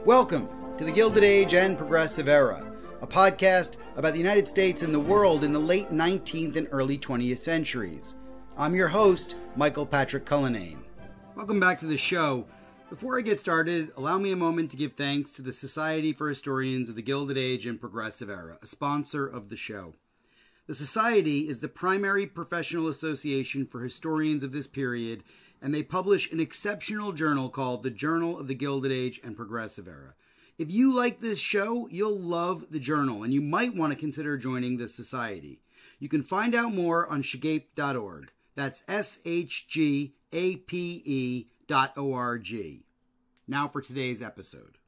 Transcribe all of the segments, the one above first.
Welcome to the Gilded Age and Progressive Era, a podcast about the United States and the world in the late 19th and early 20th centuries. I'm your host, Michael Patrick Cullinane. Welcome back to the show. Before I get started, allow me a moment to give thanks to the Society for Historians of the Gilded Age and Progressive Era, a sponsor of the show. The Society is the primary professional association for historians of this period, and they publish an exceptional journal called the Journal of the Gilded Age and Progressive Era. If you like this show, you'll love the journal, and you might want to consider joining the Society. You can find out more on shgape.org. That's SHGAPE.org. Now for today's episode.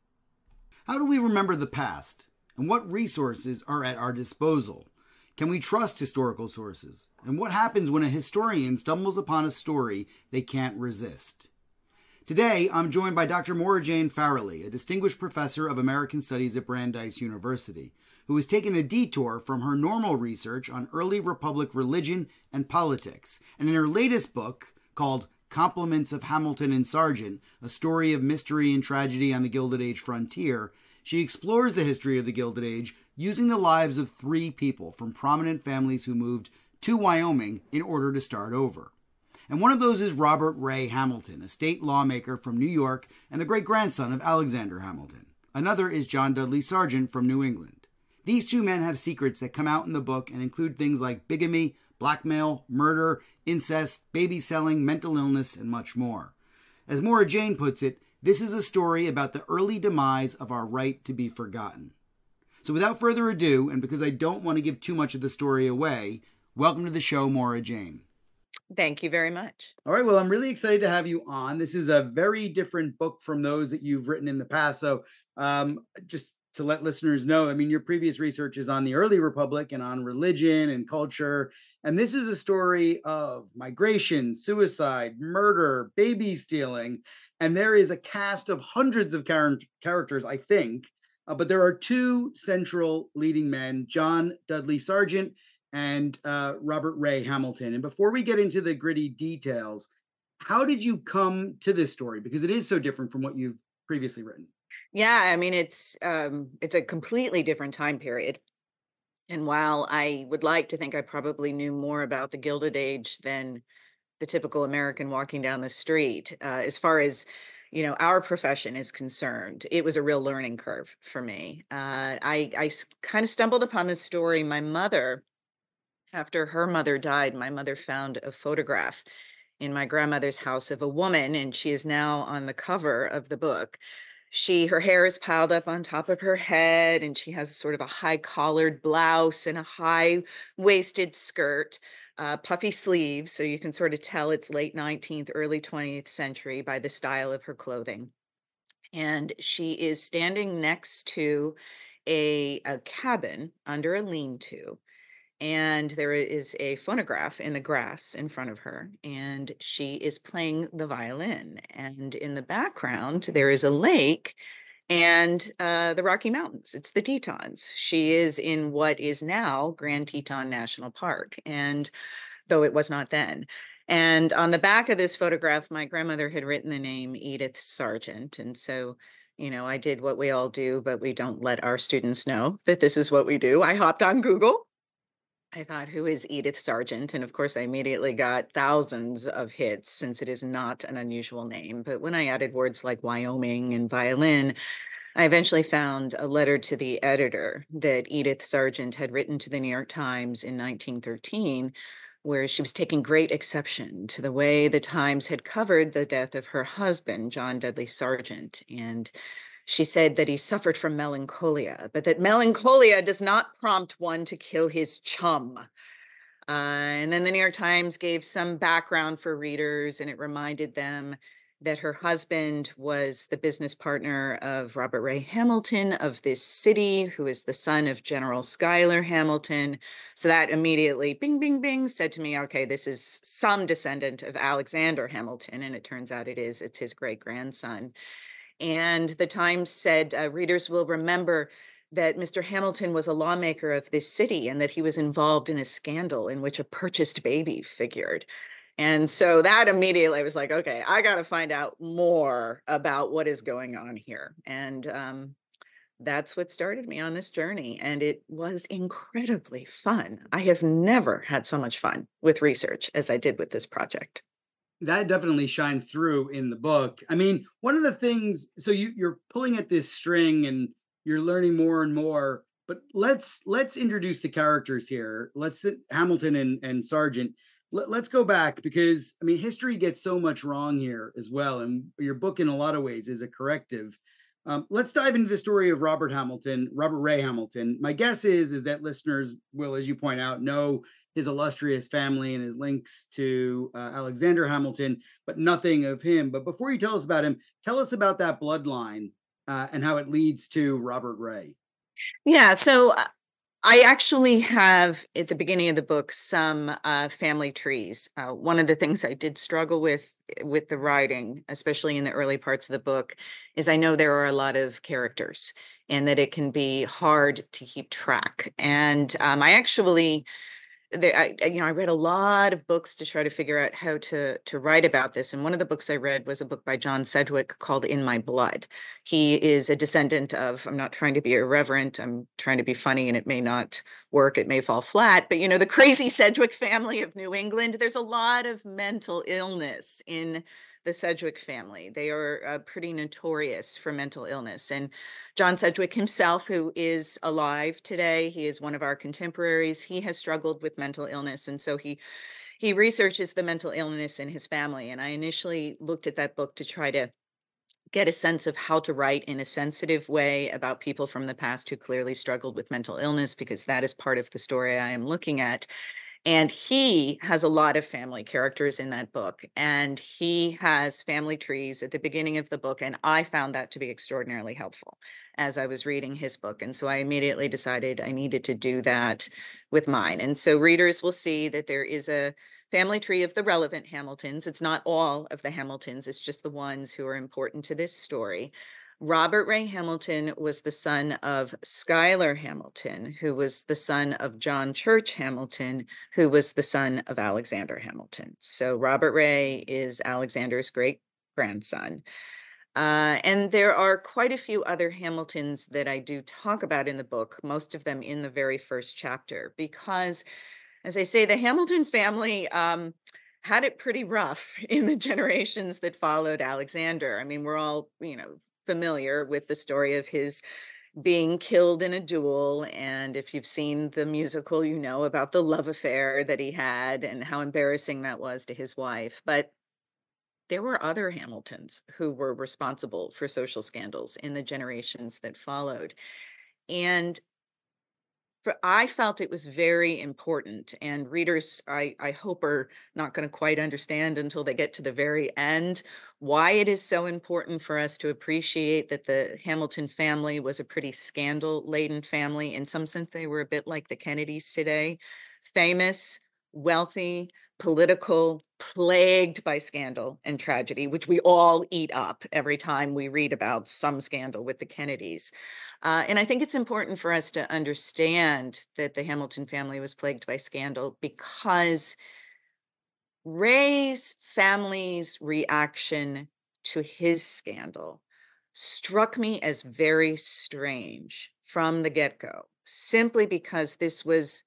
How do we remember the past, and what resources are at our disposal? Can we trust historical sources? And what happens when a historian stumbles upon a story they can't resist? Today, I'm joined by Dr. Maura Jane Farrelly, a distinguished professor of American Studies at Brandeis University, who has taken a detour from her normal research on early Republic religion and politics. And in her latest book, called Compliments of Hamilton and Sargent, a story of mystery and tragedy on the Gilded Age frontier, she explores the history of the Gilded Age using the lives of three people from prominent families who moved to Wyoming in order to start over. And one of those is Robert Ray Hamilton, a state lawmaker from New York and the great-grandson of Alexander Hamilton. Another is John Dudley Sargent from New England. These two men have secrets that come out in the book and include things like bigamy, blackmail, murder, incest, baby selling, mental illness, and much more. As Maura Jane puts it, this is a story about the early demise of our right to be forgotten. So without further ado, and because I don't want to give too much of the story away, welcome to the show, Maura Jane. Thank you very much. All right, well, I'm really excited to have you on. This is a very different book from those that you've written in the past. So just to let listeners know, I mean, your previous research is on the early Republic and on religion and culture. And this is a story of migration, suicide, murder, baby stealing. And there is a cast of hundreds of characters, I think. But there are two central leading men, John Dudley Sargent and Robert Ray Hamilton. And before we get into the gritty details, how did you come to this story? Because it is so different from what you've previously written. Yeah, I mean, it's a completely different time period. And while I would like to think I probably knew more about the Gilded Age than the typical American walking down the street, as far as our profession is concerned, it was a real learning curve for me. I kind of stumbled upon this story. My mother, after her mother died, my mother found a photograph in my grandmother's house of a woman, and she is now on the cover of the book. Her hair is piled up on top of her head, and she has sort of a high-collared blouse and a high-waisted skirt. Puffy sleeves, so you can sort of tell it's late 19th, early 20th century by the style of her clothing. And she is standing next to a cabin under a lean-to, and there is a phonograph in the grass in front of her, and she is playing the violin. And in the background, there is a lake and the Rocky Mountains. It's the Tetons. She is in what is now Grand Teton National Park, and though it was not then. And on the back of this photograph, my grandmother had written the name Edith Sargent. And so, I did what we all do, but we don't let our students know that this is what we do. I hopped on Google. I thought, who is Edith Sargent? And of course, I immediately got thousands of hits since it is not an unusual name. But when I added words like Wyoming and violin, I eventually found a letter to the editor that Edith Sargent had written to the New York Times in 1913, where she was taking great exception to the way the Times had covered the death of her husband, John Dudley Sargent. And she said that he suffered from melancholia, but that melancholia does not prompt one to kill his chum. And then the New York Times gave some background for readers, and it reminded them that her husband was the business partner of Robert Ray Hamilton of this city, who is the son of General Schuyler Hamilton. So that immediately, bing, bing, bing, said to me, okay, this is some descendant of Alexander Hamilton. And it turns out it's his great grandson. And the Times said readers will remember that Mr. Hamilton was a lawmaker of this city and that he was involved in a scandal in which a purchased baby figured. And so that immediately I was like, okay, I got to find out more about what is going on here. And that's what started me on this journey. And it was incredibly fun. I have never had so much fun with research as I did with this project. That definitely shines through in the book. I mean, one of the things, so you're pulling at this string and you're learning more and more, but let's introduce the characters here. Let's sit Hamilton and Sargent. Let's go back because I mean, history gets so much wrong here as well, and your book in a lot of ways is a corrective. Let's dive into the story of Robert Ray Hamilton. My guess is that listeners will, as you point out, know his illustrious family and his links to Alexander Hamilton, but nothing of him. But before you tell us about him, tell us about that bloodline and how it leads to Robert Ray. Yeah, so I actually have at the beginning of the book some family trees. One of the things I did struggle with the writing, especially in the early parts of the book, is I know there are a lot of characters and that it can be hard to keep track. And I actually I read a lot of books to try to figure out how to write about this. And one of the books I read was a book by John Sedgwick called In My Blood. He is a descendant of, I'm not trying to be irreverent, I'm trying to be funny, and it may not work, it may fall flat, but the crazy Sedgwick family of New England, there's a lot of mental illness in the Sedgwick family. They are pretty notorious for mental illness. And John Sedgwick himself, who is alive today, he is one of our contemporaries. He has struggled with mental illness, and so he researches the mental illness in his family. And I initially looked at that book to try to get a sense of how to write in a sensitive way about people from the past who clearly struggled with mental illness, because that is part of the story I am looking at. And he has a lot of family characters in that book, and he has family trees at the beginning of the book. And I found that to be extraordinarily helpful as I was reading his book. And so I immediately decided I needed to do that with mine. And so readers will see that there is a family tree of the relevant Hamiltons. It's not all of the Hamiltons, it's just the ones who are important to this story. Robert Ray Hamilton was the son of Schuyler Hamilton, who was the son of John Church Hamilton, who was the son of Alexander Hamilton. So Robert Ray is Alexander's great grandson. And there are quite a few other Hamiltons that I do talk about in the book, most of them in the very first chapter, because, as I say, the Hamilton family had it pretty rough in the generations that followed Alexander. I mean, we're all, familiar with the story of his being killed in a duel. And if you've seen the musical, you know about the love affair that he had and how embarrassing that was to his wife. But there were other Hamiltons who were responsible for social scandals in the generations that followed. And I felt it was very important, and readers, I hope, are not going to quite understand until they get to the very end why it is so important for us to appreciate that the Hamilton family was a pretty scandal-laden family. In some sense, they were a bit like the Kennedys today, famous, wealthy, political, plagued by scandal and tragedy, which we all eat up every time we read about some scandal with the Kennedys. And I think it's important for us to understand that the Hamilton family was plagued by scandal because Ray's family's reaction to his scandal struck me as very strange from the get-go, simply because this was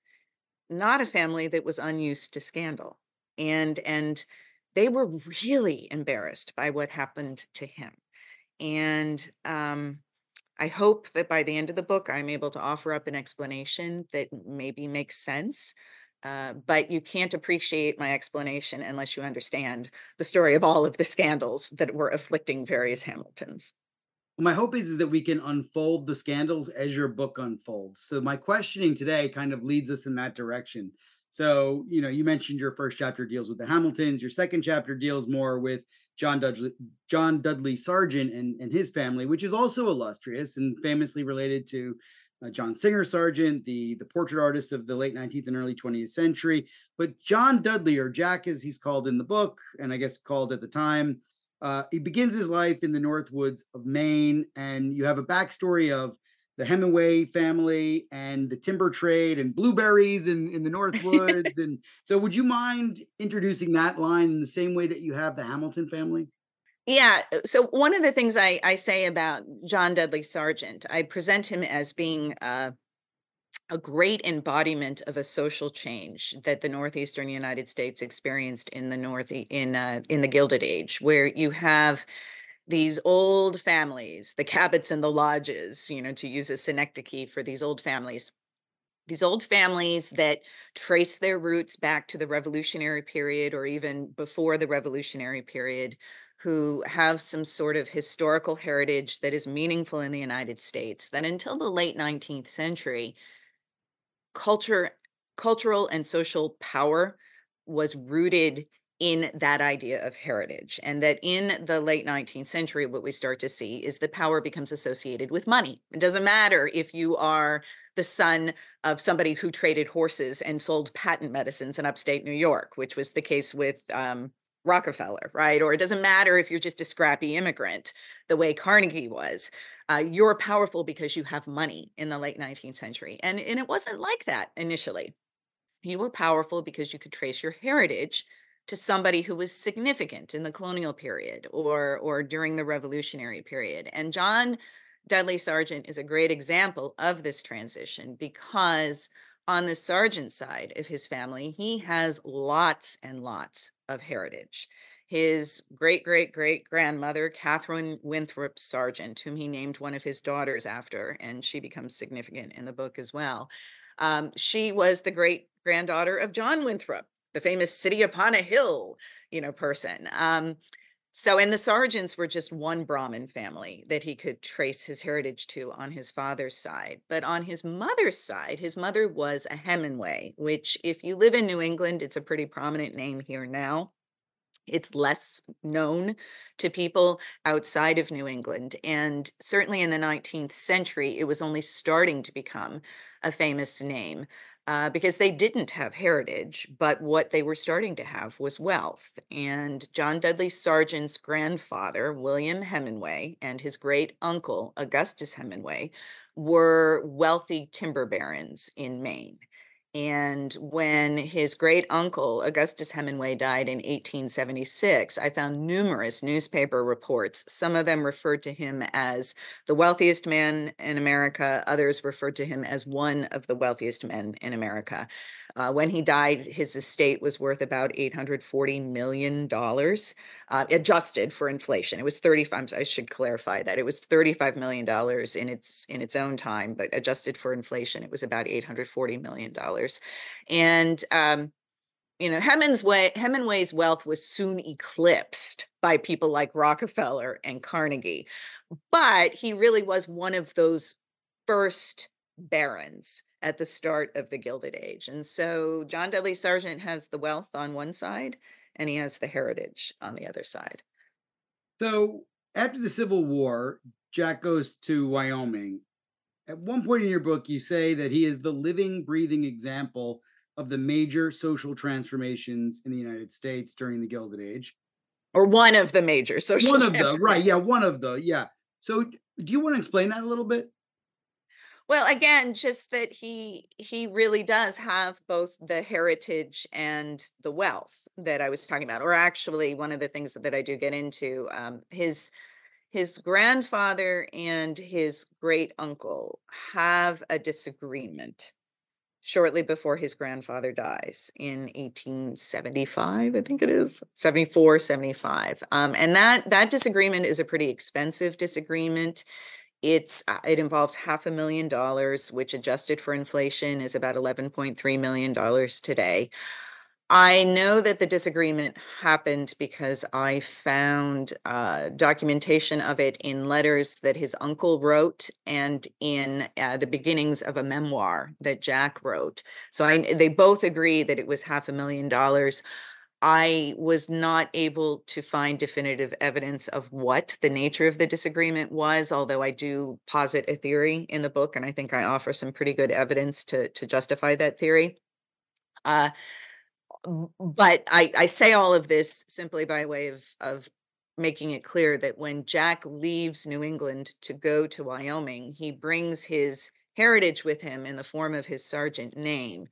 not a family that was unused to scandal. And they were really embarrassed by what happened to him. And I hope that by the end of the book, I'm able to offer up an explanation that maybe makes sense. But you can't appreciate my explanation unless you understand the story of all of the scandals that were afflicting various Hamiltons. My hope is that we can unfold the scandals as your book unfolds. So my questioning today kind of leads us in that direction. So, you mentioned your first chapter deals with the Hamiltons. Your second chapter deals more with John Dudley Sargent and his family, which is also illustrious and famously related to John Singer Sargent, the portrait artist of the late 19th and early 20th century. But John Dudley, or Jack as he's called in the book, and I guess called at the time, he begins his life in the North Woods of Maine, and you have a backstory of the Hemingway family and the timber trade and blueberries in the Northwoods. And so would you mind introducing that line in the same way that you have the Hamilton family? Yeah. So one of the things I say about John Dudley Sargent, I present him as being a great embodiment of a social change that the northeastern United States experienced in the in the Gilded Age, where you have these old families, the Cabots and the Lodges, to use a synecdoche for these old families that trace their roots back to the Revolutionary period or even before the Revolutionary period, who have some sort of historical heritage that is meaningful in the United States, that until the late 19th century, culture cultural and social power was rooted in that idea of heritage, and that in the late 19th century what we start to see is that power becomes associated with money. It doesn't matter if you are the son of somebody who traded horses and sold patent medicines in upstate New York, which was the case with Rockefeller, right? Or it doesn't matter if you're just a scrappy immigrant the way Carnegie was. You're powerful because you have money in the late 19th century. And it wasn't like that initially. You were powerful because you could trace your heritage to somebody who was significant in the colonial period or during the revolutionary period. And John Dudley Sargent is a great example of this transition because on the Sargent side of his family, he has lots and lots of heritage. His great great great grandmother, Catherine Winthrop Sargent, whom he named one of his daughters after, and she becomes significant in the book as well. She was the great granddaughter of John Winthrop, the famous city upon a hill, person. And the Sargents were just one Brahmin family that he could trace his heritage to on his father's side. But on his mother's side, his mother was a Hemingway, which, if you live in New England, it's a pretty prominent name here now. It's less known to people outside of New England. And certainly in the 19th century, it was only starting to become a famous name because they didn't have heritage, but what they were starting to have was wealth. And John Dudley Sargent's grandfather, William Hemingway, and his great uncle, Augustus Hemingway, were wealthy timber barons in Maine. And when his great uncle, Augustus Hemingway, died in 1876, I found numerous newspaper reports. Some of them referred to him as the wealthiest man in America. Others referred to him as one of the wealthiest men in America. When he died, his estate was worth about $840 million, adjusted for inflation. It was 35, I should clarify that. It was $35 million in its own time, but adjusted for inflation, it was about $840 million. And Hemingway's wealth was soon eclipsed by people like Rockefeller and Carnegie, but he really was one of those first barons at the start of the Gilded Age. And so John Dudley Sargent has the wealth on one side, and he has the heritage on the other side. So after the Civil War, Jack goes to Wyoming. At one point in your book, you say that he is the living, breathing example of the major social transformations in the United States during the Gilded Age. Or one of the major social transformations. Right. Yeah, one of the, yeah. So do you want to explain that a little bit? Well, again, just that he really does have both the heritage and the wealth that I was talking about. Or actually, one of the things that I do get into, his grandfather and his great uncle have a disagreement shortly before his grandfather dies in 1875, I think it is, 74, 75. And that disagreement is a pretty expensive disagreement. It involves $500,000, which adjusted for inflation is about $11.3 million today. I know that the disagreement happened because I found documentation of it in letters that his uncle wrote and in the beginnings of a memoir that Jack wrote. So they both agree that it was $500,000. I was not able to find definitive evidence of what the nature of the disagreement was, although I do posit a theory in the book, and I think I offer some pretty good evidence to justify that theory. But I say all of this simply by way of making it clear that when Jack leaves New England to go to Wyoming, he brings his heritage with him in the form of his Sargent name.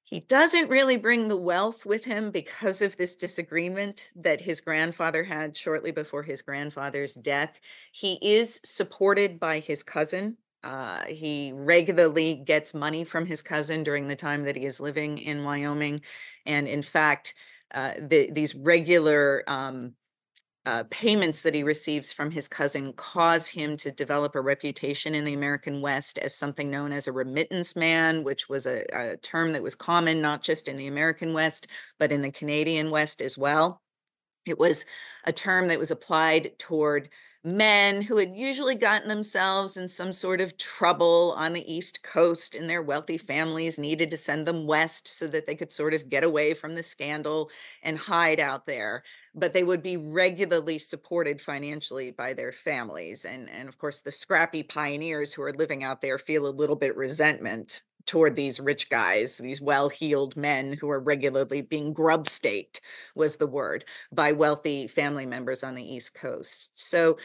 He doesn't really bring the wealth with him because of this disagreement that his grandfather had shortly before his grandfather's death. He is supported by his cousin. He regularly gets money from his cousin during the time that he is living in Wyoming. And in fact, these regular payments that he receives from his cousin cause him to develop a reputation in the American West as something known as a remittance man, which was a term that was common not just in the American West, but in the Canadian West as well. It was a term that was applied toward men who had usually gotten themselves in some sort of trouble on the East Coast, and their wealthy families needed to send them west so that they could sort of get away from the scandal and hide out there. But they would be regularly supported financially by their families. And of course, the scrappy pioneers who are living out there feel a little bit resentment toward these rich guys, these well-heeled men who are regularly being grub staked, was the word, by wealthy family members on the East Coast. So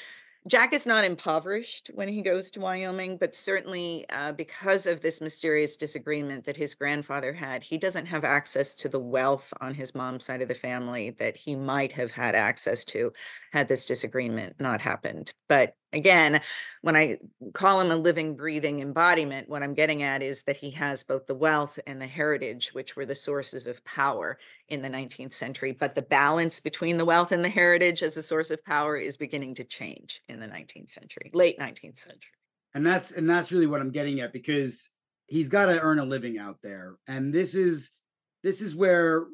Jack is not impoverished when he goes to Wyoming, but certainly because of this mysterious disagreement that his grandfather had, he doesn't have access to the wealth on his mom's side of the family that he might have had access to had this disagreement not happened. But again, when I call him a living, breathing embodiment, what I'm getting at is that he has both the wealth and the heritage, which were the sources of power in the 19th century. But the balance between the wealth and the heritage as a source of power is beginning to change in the 19th century, late 19th century. And that's really what I'm getting at, because he's got to earn a living out there. And this is where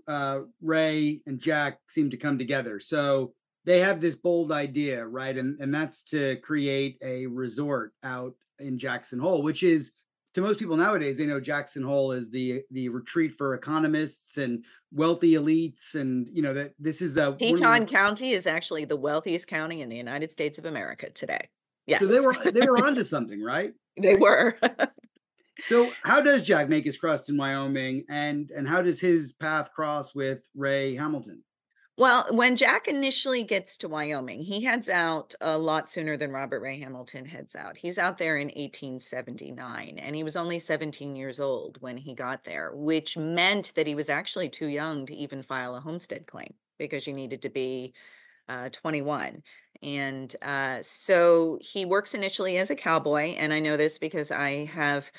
Ray and Jack seem to come together. So they have this bold idea, right? And that's to create a resort out in Jackson Hole, which is, to most people nowadays, they know Jackson Hole is the retreat for economists and wealthy elites, and that this is a Teton County is actually the wealthiest county in the United States of America today. Yes. So they were onto something, right? They were. So how does Jack make his crust in Wyoming, and how does his path cross with Ray Hamilton? Well, when Jack initially gets to Wyoming, he heads out a lot sooner than Robert Ray Hamilton heads out. He's out there in 1879, and he was only 17 years old when he got there, which meant that he was actually too young to even file a homestead claim, because you needed to be 21. And so he works initially as a cowboy. And I know this because I have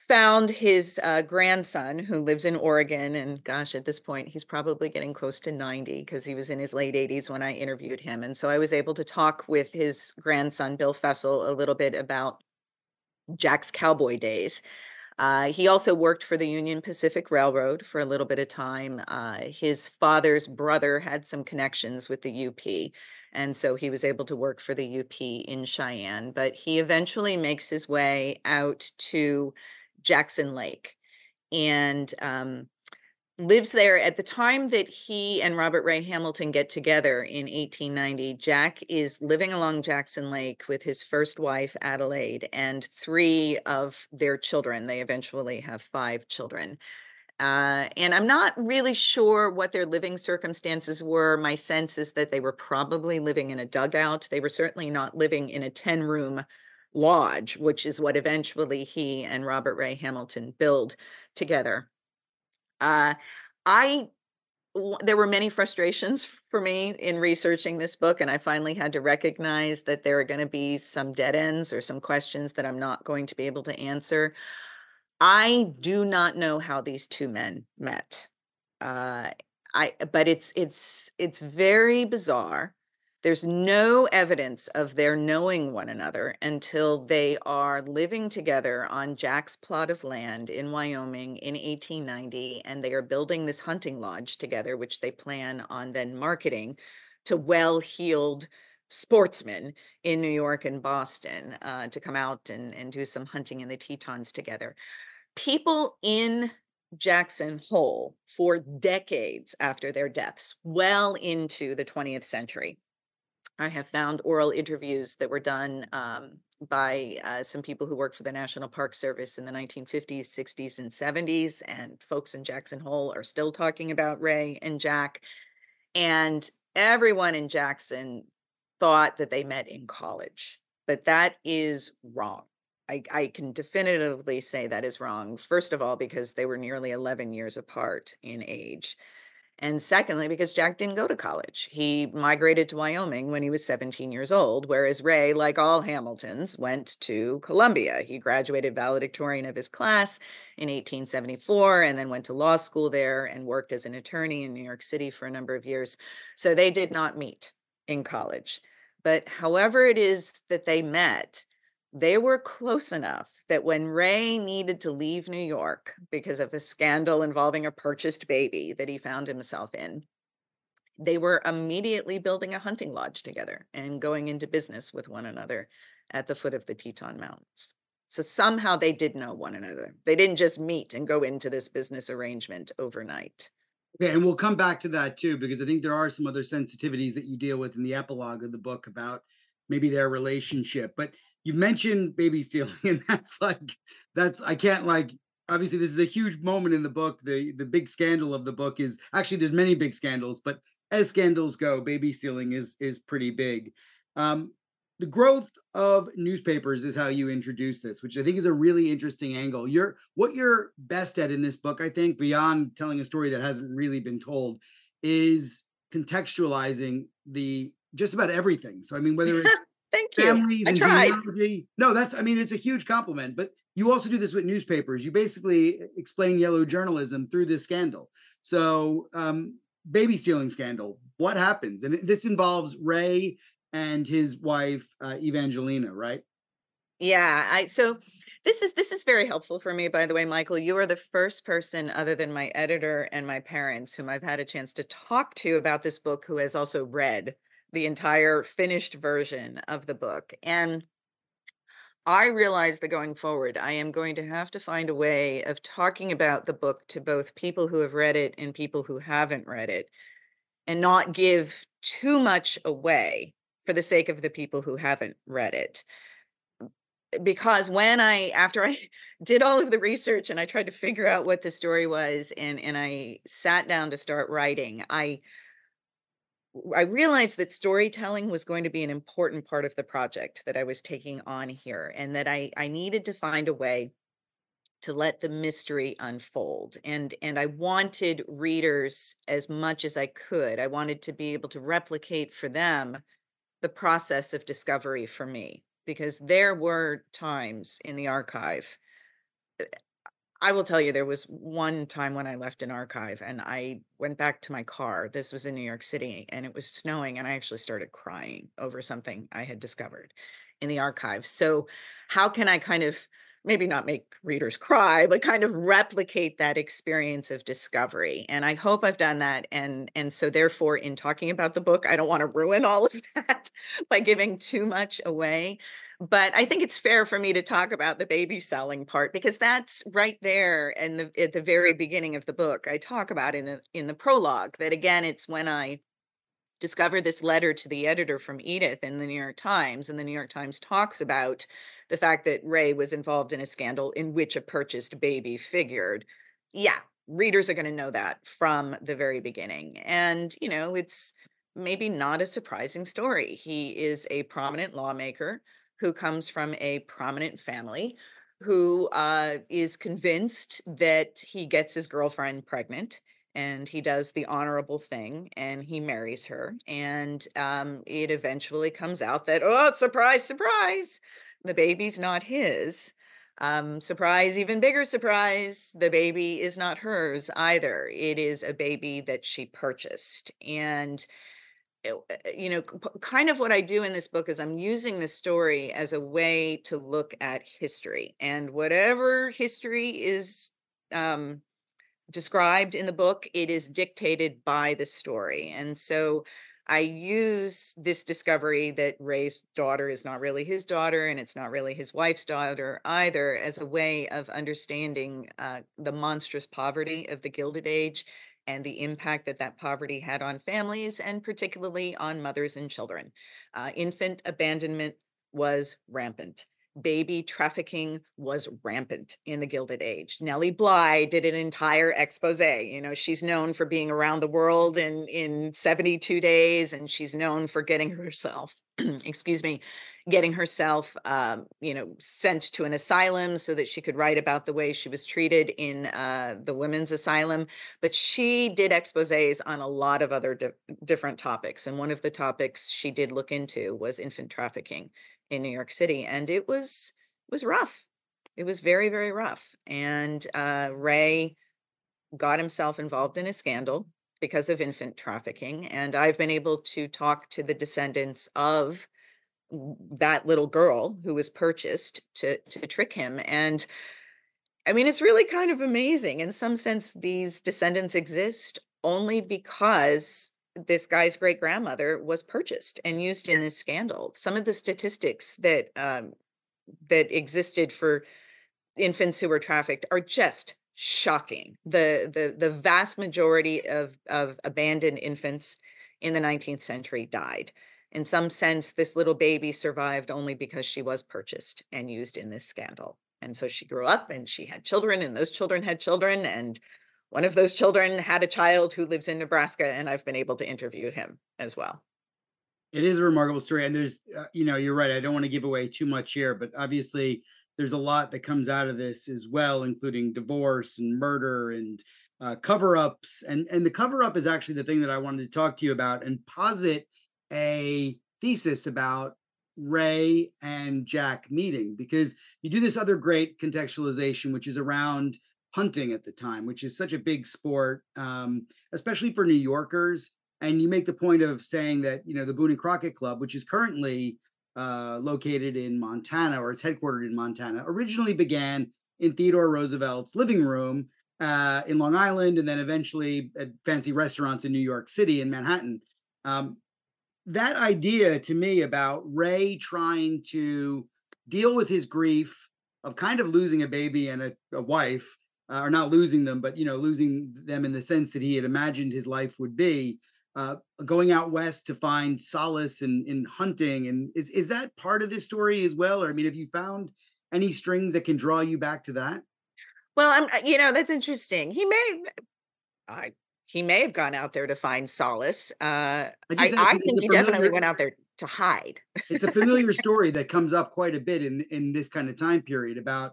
found his grandson, who lives in Oregon. And gosh, at this point, he's probably getting close to 90, because he was in his late 80s when I interviewed him. And so I was able to talk with his grandson, Bill Fessel, a little bit about Jack's cowboy days. He also worked for the Union Pacific Railroad for a little bit of time. His father's brother had some connections with the UP, and so he was able to work for the UP in Cheyenne. But he eventually makes his way out to Jackson Lake and lives there. At the time that he and Robert Ray Hamilton get together in 1890, Jack is living along Jackson Lake with his first wife, Adelaide, and 3 of their children. They eventually have 5 children. And I'm not really sure what their living circumstances were. My sense is that they were probably living in a dugout. They were certainly not living in a 10-room lodge, which is what eventually he and Robert Ray Hamilton build together. Uh, I there were many frustrations for me in researching this book, and I finally had to recognize that there are going to be some dead ends or some questions that I'm not going to be able to answer. I do not know how these 2 men met. Uh, but it's very bizarre. There's no evidence of their knowing one another until they are living together on Jack's plot of land in Wyoming in 1890, and they are building this hunting lodge together, which they plan on then marketing to well-heeled sportsmen in New York and Boston to come out and do some hunting in the Tetons together. People in Jackson Hole for decades after their deaths, well into the 20th century, I have found oral interviews that were done by some people who worked for the National Park Service in the 1950s, 60s, and 70s. And folks in Jackson Hole are still talking about Ray and Jack. And everyone in Jackson thought that they met in college, but that is wrong. I can definitively say that is wrong. First of all, because they were nearly 11 years apart in age. And secondly, because Jack didn't go to college. He migrated to Wyoming when he was 17 years old, whereas Ray, like all Hamiltons, went to Columbia. He graduated valedictorian of his class in 1874 and then went to law school there and worked as an attorney in New York City for a number of years. So they did not meet in college. But however it is that they met, they were close enough that when Ray needed to leave New York because of a scandal involving a purchased baby that he found himself in, they were immediately building a hunting lodge together and going into business with one another at the foot of the Teton Mountains. So somehow they did know one another. They didn't just meet and go into this business arrangement overnight. Okay, and we'll come back to that too, because I think there are some other sensitivities that you deal with in the epilogue of the book about maybe their relationship. But you mentioned baby stealing, and that's I can't like obviously this is a huge moment in the book. The big scandal of the book is actually there's many big scandals, but as scandals go, baby stealing is pretty big. Um, the growth of newspapers is how you introduce this, which I think is a really interesting angle. What you're best at in this book, I think, beyond telling a story that hasn't really been told, is contextualizing the just about everything. So I mean, whether it's Thank you. families I and tried. genealogy. No, that's I mean, it's a huge compliment, but you also do this with newspapers. You basically explain yellow journalism through this scandal. So baby stealing scandal, what happens? And this involves Ray and his wife Evangelina, right? Yeah, so this is very helpful for me, by the way, Michael. You are the first person other than my editor and my parents whom I've had a chance to talk to about this book who has also read the entire finished version of the book. And I realize that going forward, I am going to have to find a way of talking about the book to both people who have read it and people who haven't read it, and not give too much away for the sake of the people who haven't read it. Because after I did all of the research and I tried to figure out what the story was, and I sat down to start writing, I realized that storytelling was going to be an important part of the project that I was taking on here, and that I needed to find a way to let the mystery unfold. And I wanted readers, as much as I could, I wanted to be able to replicate for them the process of discovery for me, because there were times in the archive. I will tell you, there was one time when I left an archive and I went back to my car. This was in New York City and it was snowing, and I actually started crying over something I had discovered in the archive. So, how can I kind of maybe not make readers cry, but kind of replicate that experience of discovery? And I hope I've done that. And so therefore, in talking about the book, I don't want to ruin all of that by giving too much away. But I think it's fair for me to talk about the baby selling part, because that's right there in at the very beginning of the book. I talk about in the prologue that, again, it's when I discovered this letter to the editor from Edith in the New York Times, and the New York Times talks about the fact that Ray was involved in a scandal in which a purchased baby figured. Yeah, readers are going to know that from the very beginning. And, it's maybe not a surprising story. He is a prominent lawmaker who comes from a prominent family, who is convinced that he gets his girlfriend pregnant, and he does the honorable thing and he marries her. And it eventually comes out that, oh, surprise, surprise, the baby's not his. Surprise, even bigger surprise, the baby is not hers either. It is a baby that she purchased. And kind of what I do in this book is I'm using the story as a way to look at history, and whatever history is described in the book, it is dictated by the story. And so I use this discovery that Ray's daughter is not really his daughter and it's not really his wife's daughter either, as a way of understanding the monstrous poverty of the Gilded Age and the impact that that poverty had on families, and particularly on mothers and children. Infant abandonment was rampant. baby trafficking was rampant in the Gilded Age. Nellie Bly did an entire expose. She's known for being around the world in 72 days, and she's known for getting herself, excuse me, getting herself, sent to an asylum so that she could write about the way she was treated in the women's asylum. But she did exposés on a lot of other different topics. And one of the topics she did look into was infant trafficking in New York City, and it was rough. It was very, very rough. And Ray got himself involved in a scandal because of infant trafficking. And I've been able to talk to the descendants of that little girl who was purchased to trick him. And I mean, it's really kind of amazing. In some sense, these descendants exist only because this guy's great grandmother was purchased and used in this scandal. Some of the statistics that existed for infants who were trafficked are just shocking. The vast majority of abandoned infants in the 19th century died. In some sense, this little baby survived only because she was purchased and used in this scandal. And so she grew up and she had children, and those children had children. And one of those children had a child who lives in Nebraska, and I've been able to interview him as well. It is a remarkable story, and there's, you're right. I don't want to give away too much here, but obviously there's a lot that comes out of this as well, including divorce and murder and cover-ups. And the cover-up is actually the thing that I wanted to talk to you about and posit a thesis about Ray and Jack meeting, because you do this other great contextualization, which is around hunting at the time, which is such a big sport, especially for New Yorkers. And you make the point of saying that, the Boone and Crockett Club, which is currently located in Montana, or it's headquartered in Montana, originally began in Theodore Roosevelt's living room in Long Island, and then eventually at fancy restaurants in New York City and Manhattan. That idea to me about Ray trying to deal with his grief of kind of losing a baby and a wife, or not losing them, but losing them in the sense that he had imagined his life would be, going out west to find solace in hunting. And is that part of this story as well? Or I mean, have you found any strings that can draw you back to that? Well, that's interesting. I, he may have gone out there to find solace. I just asked I because think he definitely went out there to hide. it's a familiar story that comes up quite a bit in this kind of time period about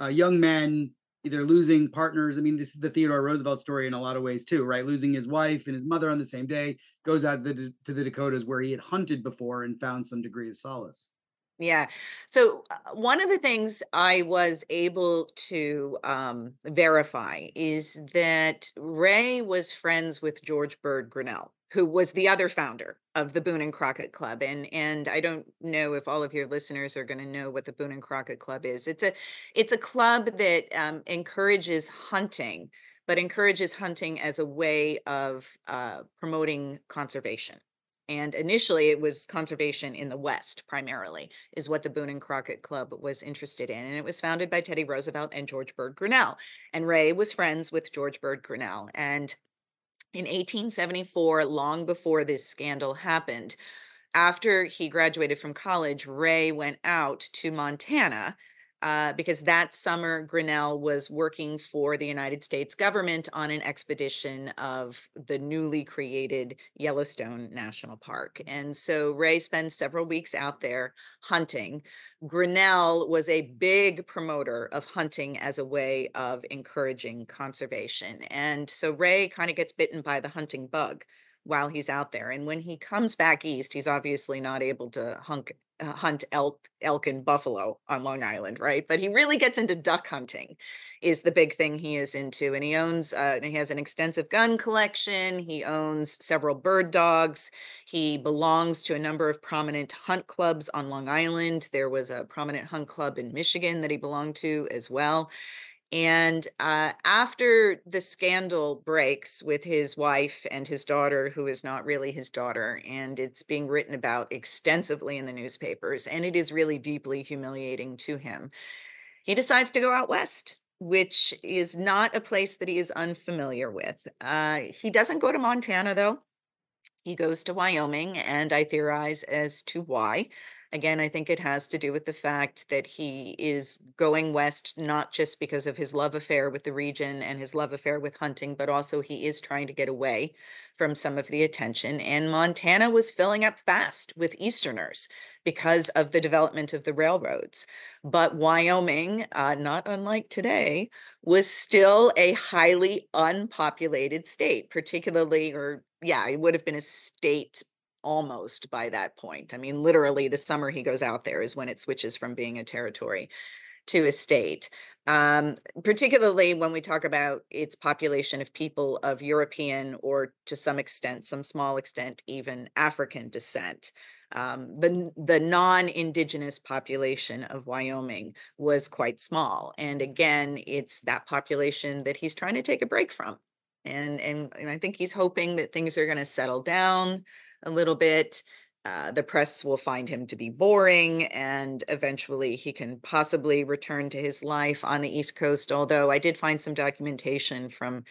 young men either losing partners. I mean, this is the Theodore Roosevelt story in a lot of ways too, right? Losing his wife and his mother on the same day, goes out to the Dakotas where he had hunted before and found some degree of solace. Yeah. So one of the things I was able to verify is that Ray was friends with George Bird Grinnell, who was the other founder of the Boone and Crockett Club. And I don't know if all of your listeners are going to know what the Boone and Crockett Club is. It's a club that encourages hunting, but encourages hunting as a way of promoting conservation. And initially, it was conservation in the West, primarily, is what the Boone and Crockett Club was interested in. And it was founded by Teddy Roosevelt and George Bird Grinnell. And Ray was friends with George Bird Grinnell. And in 1874, long before this scandal happened, after he graduated from college, Ray went out to Montana because that summer Grinnell was working for the United States government on an expedition of the newly created Yellowstone National Park. And so Ray spends several weeks out there hunting. Grinnell was a big promoter of hunting as a way of encouraging conservation. And so Ray kind of gets bitten by the hunting bug while he's out there. And when he comes back east, he's obviously not able to hunt elk and buffalo on Long Island, right? But he really gets into duck hunting is the big thing he is into. And he has an extensive gun collection. He owns several bird dogs. He belongs to a number of prominent hunt clubs on Long Island. There was a prominent hunt club in Michigan that he belonged to as well. And after the scandal breaks with his wife and his daughter, who is not really his daughter, and it's being written about extensively in the newspapers, and it is really deeply humiliating to him, he decides to go out west, which is not a place that he is unfamiliar with. He doesn't go to Montana, though. He goes to Wyoming, and I theorize as to why. Again, I think it has to do with the fact that he is going west, not just because of his love affair with the region and his love affair with hunting, but also he is trying to get away from some of the attention. And Montana was filling up fast with Easterners because of the development of the railroads. But Wyoming, not unlike today, was still a highly unpopulated state, particularly, or yeah, it would have been a state almost by that point. I mean, literally, the summer he goes out there is when it switches from being a territory to a state. Particularly when we talk about its population of people of European or to some extent, some small extent, even African descent. The non-indigenous population of Wyoming was quite small. And again, it's that population that he's trying to take a break from. And I think he's hoping that things are going to settle down a little bit. The press will find him to be boring, and eventually he can possibly return to his life on the East Coast. Although I did find some documentation from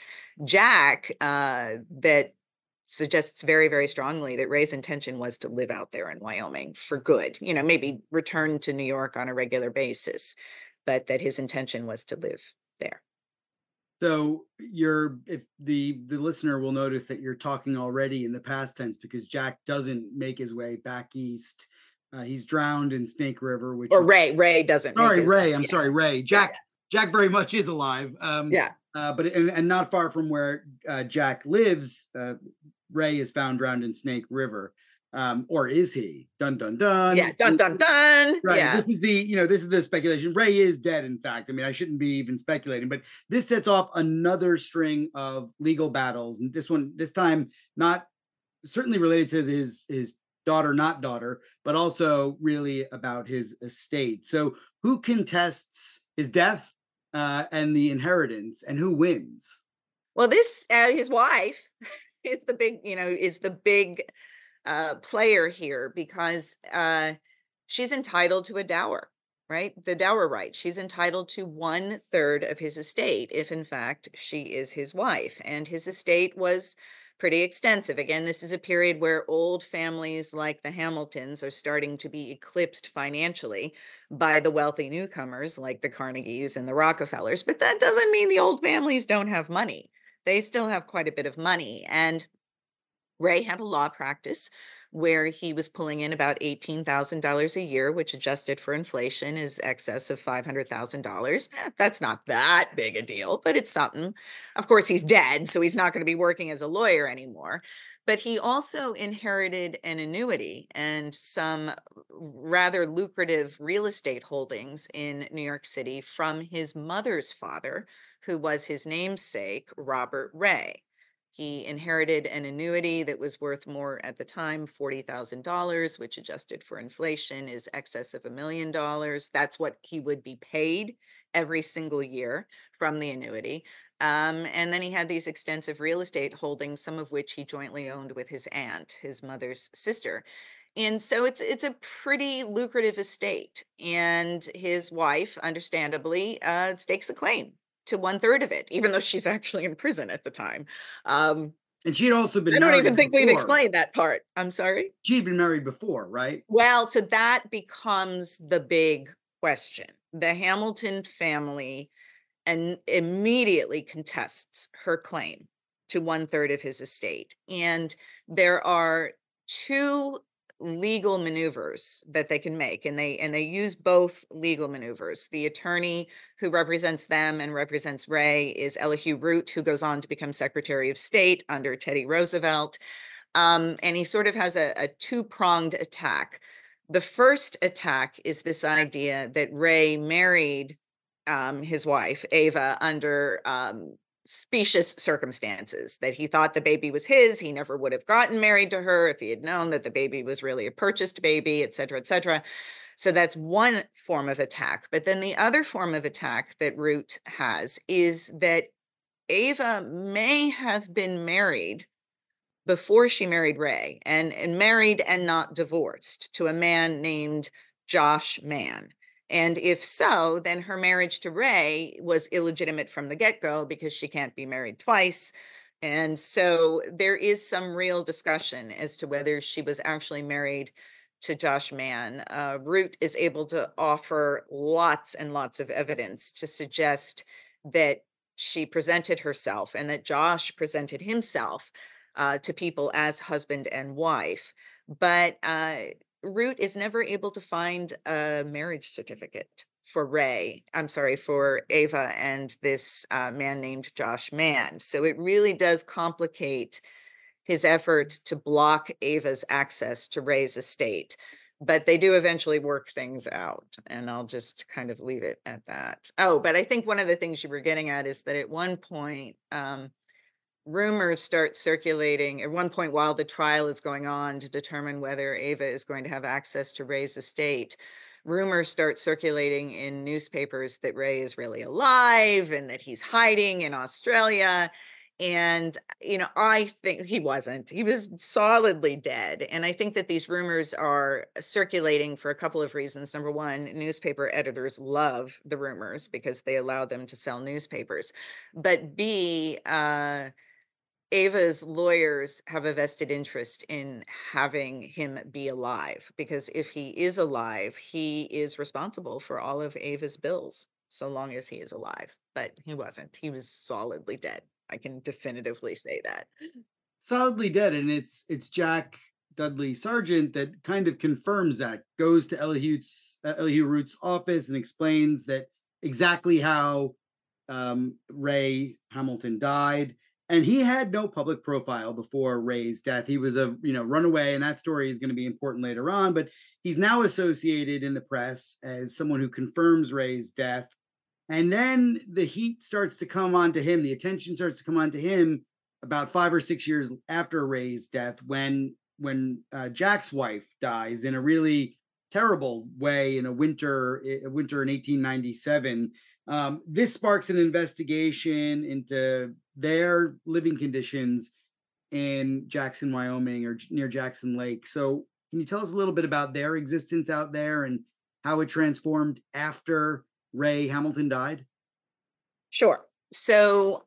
Jack that suggests very, very strongly that Ray's intention was to live out there in Wyoming for good, maybe return to New York on a regular basis, but that his intention was to live there. So if the listener will notice that you're talking already in the past tense because Jack doesn't make his way back east. He's drowned in Snake River, which or Ray doesn't. Sorry, Ray. I'm sorry, Ray. Jack very much is alive. But and not far from where Jack lives, Ray is found drowned in Snake River. Or is he? Dun dun dun. Yeah, dun dun dun. Right. Yeah. This is the speculation. Ray is dead, in fact. I mean, I shouldn't be even speculating, but this sets off another string of legal battles. And this time, not certainly related to his daughter, not daughter, but also really about his estate. So who contests his death and the inheritance, and who wins? Well, his wife is the big player here, because she's entitled to a dower, right? The dower right. She's entitled to 1/3 of his estate if, in fact, she is his wife. And his estate was pretty extensive. Again, this is a period where old families like the Hamiltons are starting to be eclipsed financially by the wealthy newcomers like the Carnegies and the Rockefellers. But that doesn't mean the old families don't have money. They still have quite a bit of money. And Ray had a law practice where he was pulling in about $18,000 a year, which adjusted for inflation is excess of $500,000. That's not that big a deal, but it's something. Of course, he's dead, so he's not going to be working as a lawyer anymore. But he also inherited an annuity and some rather lucrative real estate holdings in New York City from his mother's father, who was his namesake, Robert Ray. He inherited an annuity that was worth more at the time, $40,000, which adjusted for inflation is excess of $1 million. That's what he would be paid every single year from the annuity. And then he had these extensive real estate holdings, some of which he jointly owned with his aunt, his mother's sister. And so it's a pretty lucrative estate. And his wife, understandably, stakes a claim to 1/3 of it, even though she's actually in prison at the time. And she'd also been I don't even think before. we've explained that part. I'm sorry? She'd been married before, right? Well, so that becomes the big question. The Hamilton family immediately contests her claim to 1/3 of his estate. And there are two legal maneuvers that they can make, and they use both legal maneuvers. The attorney who represents them and represents Ray is Elihu Root, who goes on to become Secretary of State under Teddy Roosevelt. And he sort of has a two-pronged attack. The first attack is this idea that Ray married his wife, Ava, under specious circumstances, that he thought the baby was his. He never would have gotten married to her if he had known that the baby was really a purchased baby, et cetera, et cetera. So that's one form of attack. But then the other form of attack that Root has is that Ava may have been married before she married Ray, and married and not divorced, to a man named Josh Mann. And if so, then her marriage to Ray was illegitimate from the get-go because she can't be married twice. And so there is some real discussion as to whether she was actually married to Josh Mann, Root is able to offer lots and lots of evidence to suggest that she presented herself and that Josh presented himself to people as husband and wife. But Root is never able to find a marriage certificate for for Ava and this man named Josh Mann. So it really does complicate his effort to block Ava's access to Ray's estate. But they do eventually work things out, and I'll just kind of leave it at that. Oh, but I think one of the things you were getting at is that at one point, rumors start circulating at one point while the trial is going on to determine whether Ava is going to have access to Ray's estate. Rumors start circulating in newspapers that Ray is really alive and that he's hiding in Australia. And, I think he wasn't. He was solidly dead. And I think that these rumors are circulating for a couple of reasons. Number one, newspaper editors love the rumors because they allow them to sell newspapers. But B, Ava's lawyers have a vested interest in having him be alive, because if he is alive, he is responsible for all of Ava's bills, so long as he is alive. But he wasn't. He was solidly dead. I can definitively say that. Solidly dead, and it's Jack Dudley Sargent that kind of confirms that. Goes to Elihu Root's office and explains that exactly how Ray Hamilton died. And he had no public profile before Ray's death. He was a runaway, and that story is going to be important later on. But he's now associated in the press as someone who confirms Ray's death. And then the heat starts to come onto him. The attention starts to come onto him about 5 or 6 years after Ray's death, when Jack's wife dies in a really terrible way in a winter in 1897. This sparks an investigation into their living conditions in Jackson, Wyoming, or near Jackson Lake. So can you tell us a little bit about their existence out there and how it transformed after Ray Hamilton died? Sure. So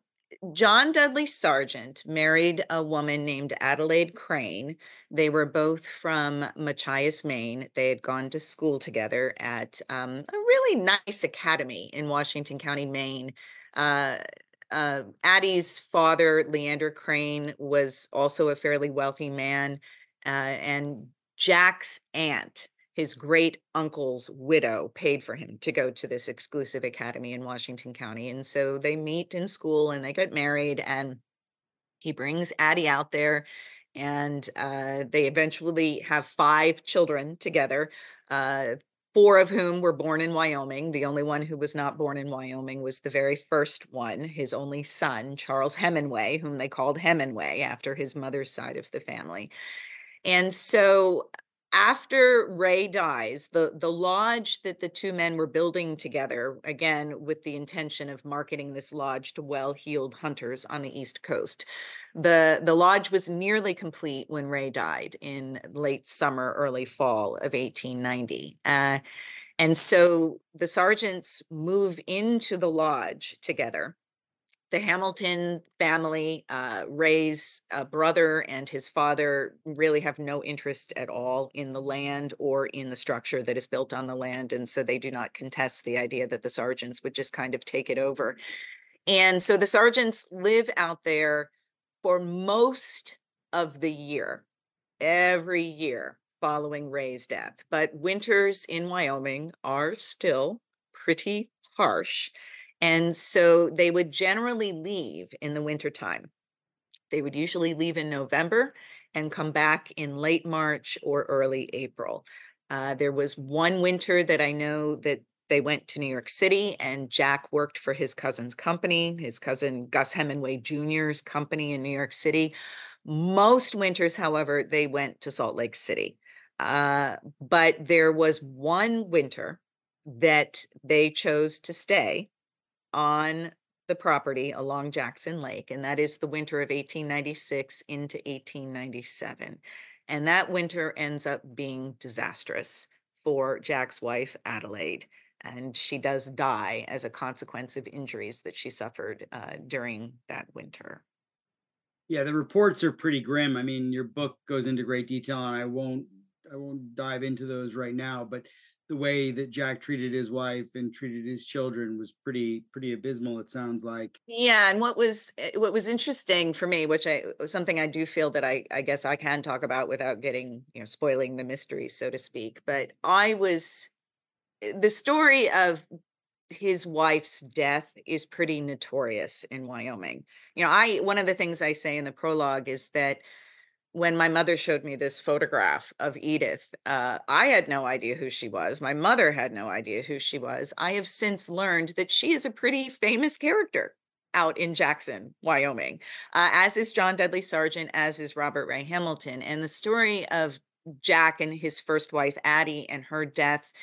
John Dudley Sargent married a woman named Adelaide Crane. They were both from Machias, Maine. They had gone to school together at a really nice academy in Washington County, Maine. Addie's father, Leander Crane, was also a fairly wealthy man, and Jack's aunt, his great uncle's widow, paid for him to go to this exclusive academy in Washington County. And so they meet in school and they get married, and he brings Addie out there, and they eventually have 5 children together, 4 of whom were born in Wyoming. The only one who was not born in Wyoming was the very first one, his only son, Charles Hemingway, whom they called Hemingway after his mother's side of the family. And so after Ray dies, the lodge that the 2 men were building together, again with the intention of marketing this lodge to well-heeled hunters on the East Coast, the lodge was nearly complete when Ray died in late summer, early fall of 1890. And so the Sargents move into the lodge together. The Hamilton family, Ray's brother and his father, really have no interest at all in the land or in the structure that is built on the land. And so they do not contest the idea that the Sargents would just kind of take it over. And so the Sargents live out there for most of the year, every year following Ray's death. But winters in Wyoming are still pretty harsh. And so they would generally leave in the wintertime. They would usually leave in November and come back in late March or early April. There was one winter that I know that they went to New York City, and Jack worked for his cousin's company, his cousin Gus Hemingway Jr.'s company in New York City. Most winters, however, they went to Salt Lake City. But there was one winter that they chose to stay on the property along Jackson Lake, and that is the winter of 1896 into 1897. And that winter ends up being disastrous for Jack's wife, Adelaide, and she does die as a consequence of injuries that she suffered during that winter. Yeah, the reports are pretty grim. I mean, your book goes into great detail, and I won't I won't dive into those right now, but the way that Jack treated his wife and treated his children was pretty abysmal, it sounds like. Yeah, and what was interesting for me, which I something I do feel that I guess I can talk about without getting, spoiling the mystery, so to speak. But the story of his wife's death is pretty notorious in Wyoming. I one of the things I say in the prologue is that when my mother showed me this photograph of Edith, I had no idea who she was. My mother had no idea who she was. I have since learned that she is a pretty famous character out in Jackson, Wyoming, as is John Dudley Sargent, as is Robert Ray Hamilton. And the story of Jack and his first wife, Addie, and her death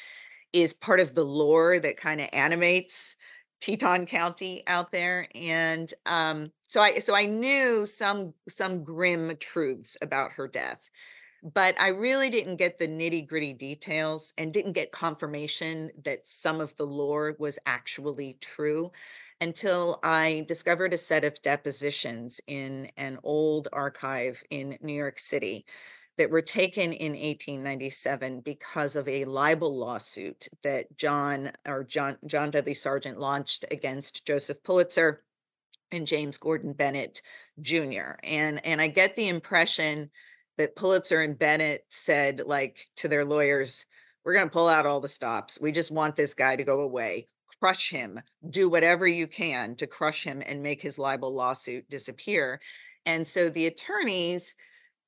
is part of the lore that kind of animates Teton County out there. And so I knew some grim truths about her death, but I really didn't get the nitty-gritty details and didn't get confirmation that some of the lore was actually true until I discovered a set of depositions in an old archive in New York City that were taken in 1897 because of a libel lawsuit that John Dudley Sargent launched against Joseph Pulitzer and James Gordon Bennett Jr. And I get the impression that Pulitzer and Bennett said, like, to their lawyers, we're going to pull out all the stops. We just want this guy to go away. Crush him. Do whatever you can to crush him and make his libel lawsuit disappear. And so the attorneys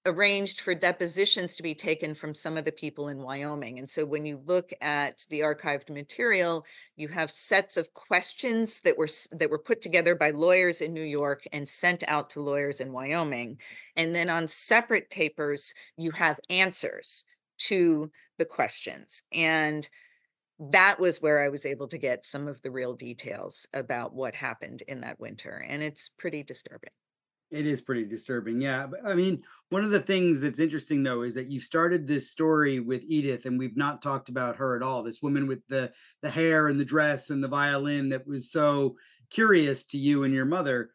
arranged for depositions to be taken from some of the people in Wyoming. And so when you look at the archived material, you have sets of questions that were put together by lawyers in New York and sent out to lawyers in Wyoming. And then on separate papers, you have answers to the questions. And that was where I was able to get some of the real details about what happened in that winter. And it's pretty disturbing. It is pretty disturbing. Yeah. But, I mean, one of the things that's interesting though is that you started this story with Edith and we've not talked about her at all. This woman with the hair and the dress and the violin that was so curious to you and your mother.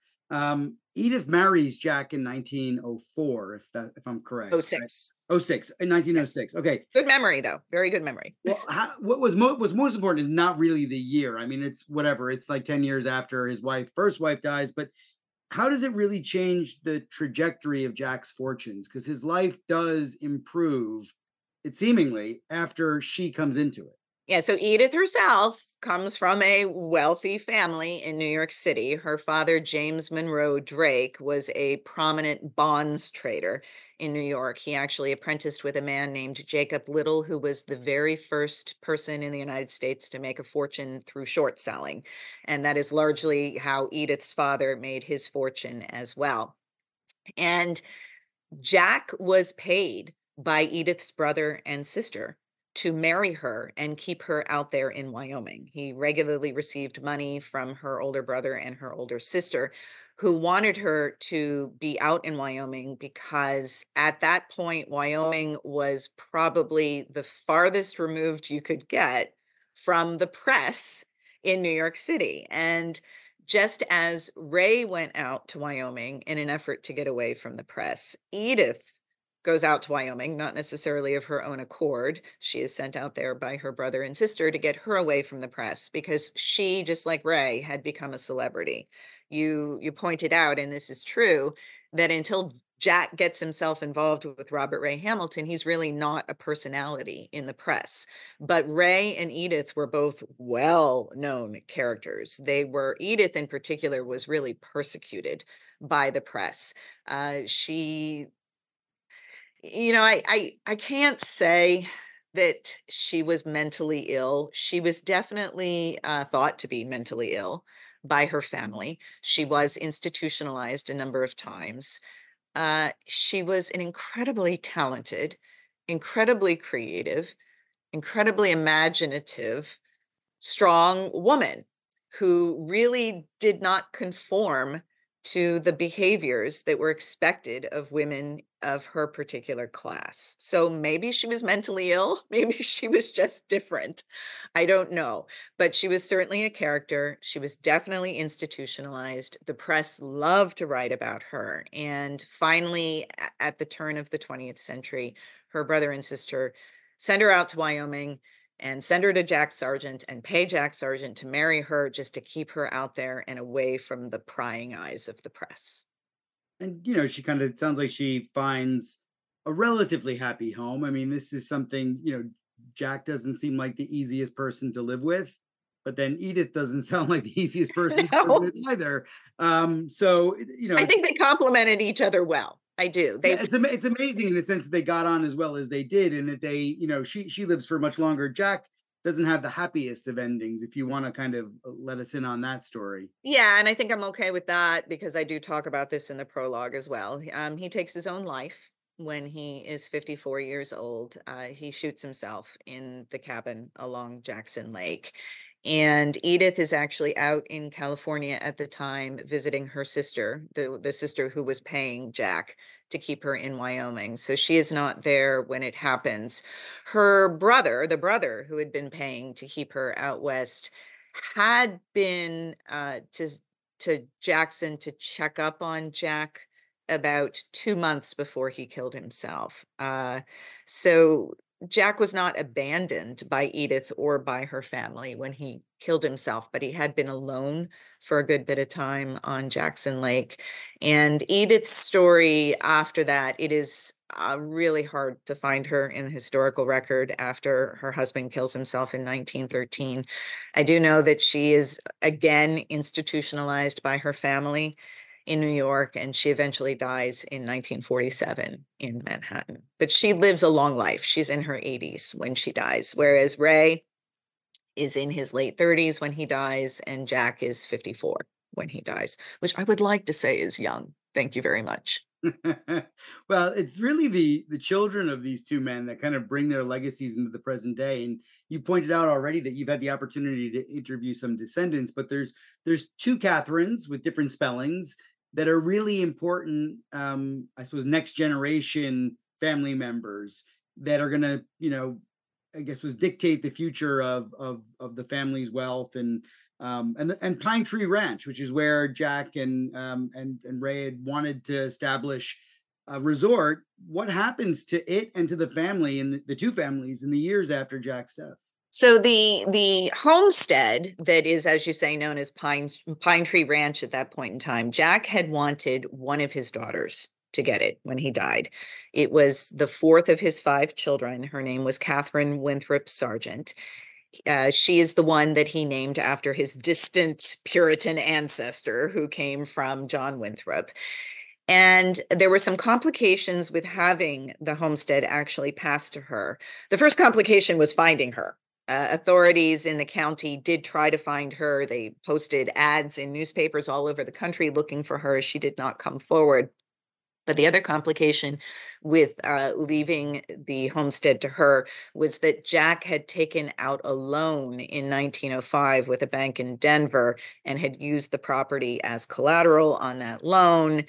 Edith marries Jack in 1904, if I'm Oh, correct. Right? 6. Oh six in Yes. 1906. Okay. Good memory, though. Very good memory. Well, what was most important is not really the year. I mean, it's whatever. It's like 10 years after his first wife dies, but how does it really change the trajectory of Jack's fortunes? Because his life does improve, it seemingly, after she comes into it. Yeah, so Edith herself comes from a wealthy family in New York City. Her father, James Monroe Drake, was a prominent bonds trader in New York. He actually apprenticed with a man named Jacob Little, who was the very first person in the United States to make a fortune through short selling. And that is largely how Edith's father made his fortune as well. And Jack was paid by Edith's brother and sister to marry her and keep her out there in Wyoming. He regularly received money from her older brother and her older sister, who wanted her to be out in Wyoming because at that point, Wyoming was probably the farthest removed you could get from the press in New York City. And just as Ray went out to Wyoming in an effort to get away from the press, Edith goes out to Wyoming, not necessarily of her own accord. She is sent out there by her brother and sister to get her away from the press because she, just like Ray, had become a celebrity. You pointed out, and this is true, that until Jack gets himself involved with Robert Ray Hamilton, he's really not a personality in the press. But Ray and Edith were both well-known characters. Edith in particular was really persecuted by the press. She I can't say that she was mentally ill. She was definitely thought to be mentally ill by her family. She was institutionalized a number of times. She was an incredibly talented, incredibly creative, incredibly imaginative, strong woman who really did not conform to the behaviors that were expected of women of her particular class. So maybe she was mentally ill, maybe she was just different. I don't know. But she was certainly a character. She was definitely institutionalized. The press loved to write about her. And finally, at the turn of the 20th century, her brother and sister send her out to Wyoming and send her to Jack Sargent and pay Jack Sargent to marry her just to keep her out there and away from the prying eyes of the press. And, she kind of sounds like she finds a relatively happy home. I mean, this is something, Jack doesn't seem like the easiest person to live with, but then Edith doesn't sound like the easiest person to live No, with either. So, I think they complemented each other well. I do. yeah, it's amazing in the sense that they got on as well as they did, and that they, she lives for much longer. Jack doesn't have the happiest of endings. If you want to kind of let us in on that story. Yeah, and I think I'm okay with that because I do talk about this in the prologue as well. He takes his own life when he is 54 years old. He shoots himself in the cabin along Jackson Lake. And Edith is actually out in California at the time visiting her sister, the sister who was paying Jack to keep her in Wyoming. So she is not there when it happens. Her brother, the brother who had been paying to keep her out west, had been to Jackson to check up on Jack about 2 months before he killed himself. So Jack was not abandoned by Edith or by her family when he killed himself, but he had been alone for a good bit of time on Jackson Lake. And Edith's story after that, it is really hard to find her in the historical record after her husband kills himself in 1913. I do know that she is again institutionalized by her family in New York, and she eventually dies in 1947 in Manhattan. But she lives a long life. She's in her 80s when she dies, whereas Ray is in his late 30s when he dies, and Jack is 54 when he dies, which I would like to say is young. Thank you very much. Well, it's really the children of these two men that kind of bring their legacies into the present day. And you pointed out already that you've had the opportunity to interview some descendants, but there's two Catherines with different spellings that are really important, I suppose, next generation family members that are going to, I guess, was dictate the future of the family's wealth and Pine Tree Ranch, which is where Jack and Ray had wanted to establish a resort. What happens to it and to the family and the two families in the years after Jack's death? So the homestead that is, as you say, known as Pine Tree Ranch at that point in time, Jack had wanted one of his daughters to get it when he died. It was the fourth of his 5 children. Her name was Catherine Winthrop Sargent. She is the one that he named after his distant Puritan ancestor who came from John Winthrop. And there were some complications with having the homestead actually passed to her. The first complication was finding her. Authorities in the county did try to find her. They posted ads in newspapers all over the country looking for her. She did not come forward. But the other complication with leaving the homestead to her was that Jack had taken out a loan in 1905 with a bank in Denver and had used the property as collateral on that loan.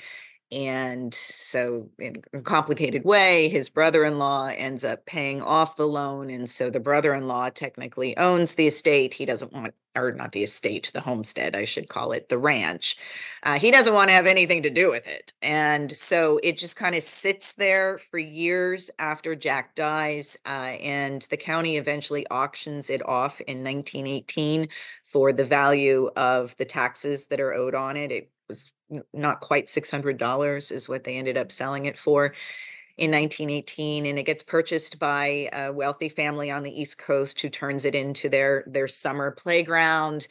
And so in a complicated way, his brother-in-law ends up paying off the loan. And so the brother-in-law technically owns the estate. He doesn't want, or not the estate, the homestead, I should call it, the ranch. He doesn't want to have anything to do with it. And so it just kind of sits there for years after Jack dies. And the county eventually auctions it off in 1918 for the value of the taxes that are owed on it. It was not quite $600 is what they ended up selling it for in 1918. And it gets purchased by a wealthy family on the East Coast who turns it into their summer playground.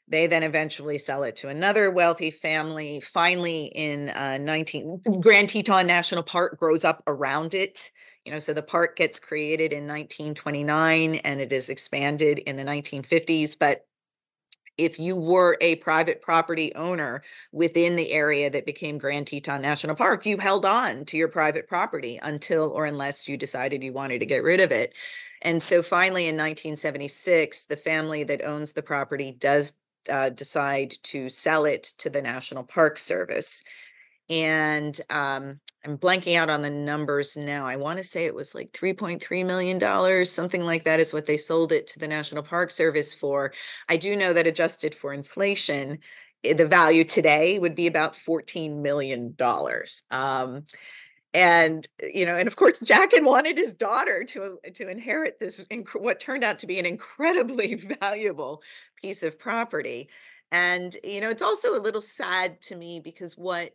They then eventually sell it to another wealthy family. Finally, in Grand Teton National Park grows up around it. So the park gets created in 1929 and it is expanded in the 1950s. But if you were a private property owner within the area that became Grand Teton National Park, you held on to your private property until or unless you decided you wanted to get rid of it. And so finally in 1976, the family that owns the property does decide to sell it to the National Park Service. And I'm blanking out on the numbers now. I want to say it was like $3.3 million, something like that is what they sold it to the National Park Service for. I do know that adjusted for inflation, the value today would be about $14 million. And, and of course, Jackin wanted his daughter to inherit this what turned out to be an incredibly valuable piece of property. And, it's also a little sad to me because what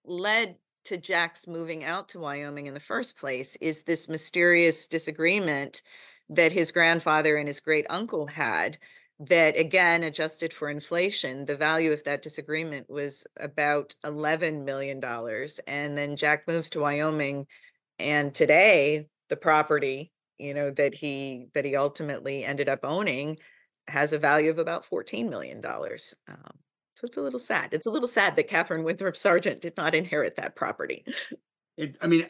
led to Jack's moving out to Wyoming in the first place is this mysterious disagreement that his grandfather and his great uncle had, that again, adjusted for inflation, the value of that disagreement was about $11 million. And then Jack moves to Wyoming, and today the property, that he ultimately ended up owning has a value of about $14 million. So it's a little sad. It's a little sad that Catherine Winthrop Sargent did not inherit that property. I mean,